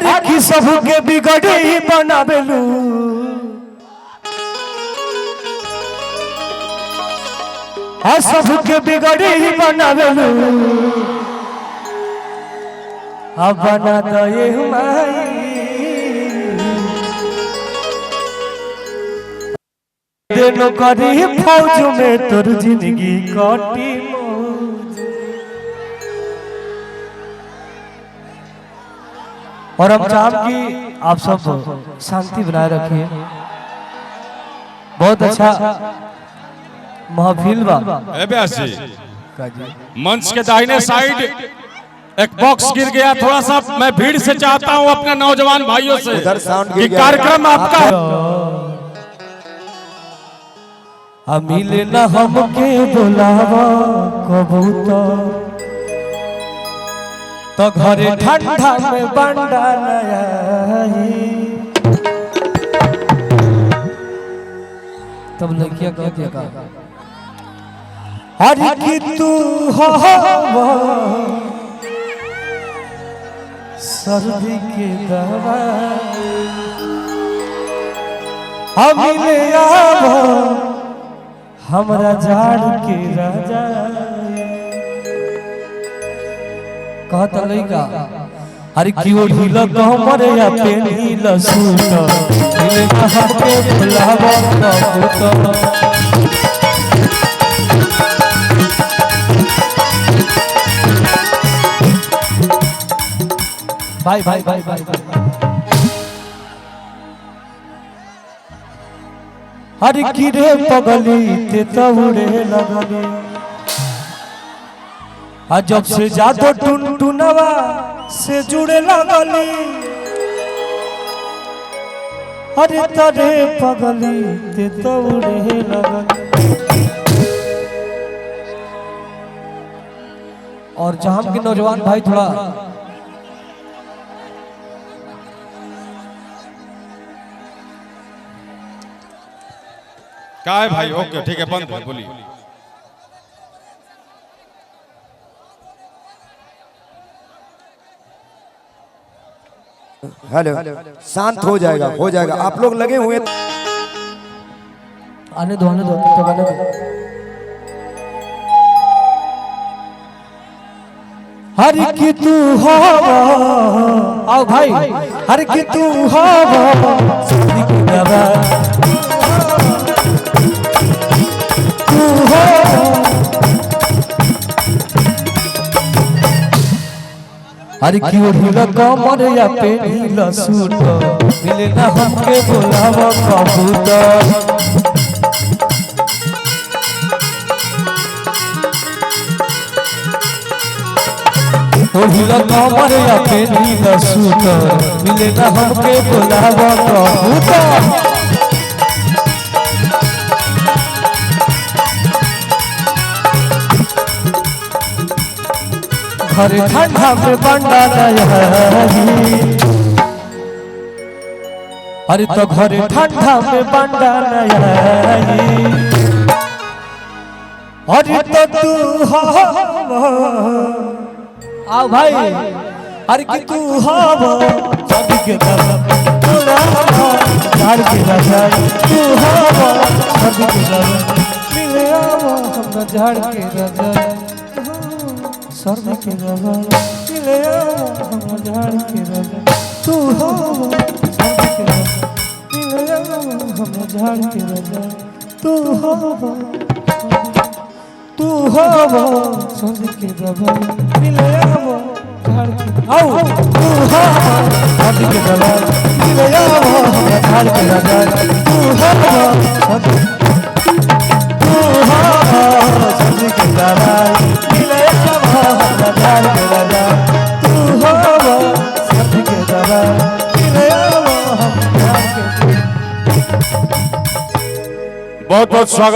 अरे की सबके बिगड़ी बनावेलू सबके बिगड़ी बनावेलू अब बना दो ये माई देनो करी फौज में तोर जिंदगी कटी और हम चाहते कि आप सब शांति बनाए रखिए। बहुत अच्छा महफिल बा। मंच के दाहिने साइड एक बॉक्स गिर गया, थोड़ा सा मैं भीड़ से चाहता हूं अपने नौजवान भाइयों से कि कार्यक्रम आपका मिले न हमके बुलावा कबूतर तो घरे ठंडा में बंडा नया तब लड़कियां कहती है अरे कि तू हो सर्दी के दवा मिले आवो हमरा झाड़ के राजा कहता लइका अरे क्यों ढीला कमर या पेनीला सूट मिले कहां के बुलावा कबूतर भाई भाई भाई भाई अरे गिरे पगली ते तउड़े लगले जब से जादो टुन टुनवा से जुड़े लगली अरे तरे पगली ते तउड़े लगले। और जहां के नौजवान भाई थोड़ा क्या है भाई? ओके ठीक है, बंद है, बोलिए। हेलो, शांत हो जाएगा आप लोग लगे हुए आने दो तो आने दो। हरि की तू हो आओ भाई हरि की तू हो अरे क्यों ढीला कमर या पेनीला सूट मिले ना हमके बुलावा कबूतर ढीला कमर या पेनीला सूट मिले ना हमके बुलावा कबूतर घरे ठंडा में बंडा नहीं अरे तो घरे ठंडा में बंडा नहीं अरे तो तू हो आओ भाई अरे कि तू हो चांदी के दादा झाड़ के राजा तू हो चांदी के दादा मिले आओ हम झाड़ के राजा सर्दी के रवा मिले हम झाड़ के रवा तू हो सर्दी के रवा मिले हम झाड़ के रवा तू हो सर्दी के रवा मिले हम झाड़ के आओ तू हो सर्दी के रवा मिले हम झाड़ के रवा तू हो सर्दी के रवा मिले बहुत बहुत स्वागत।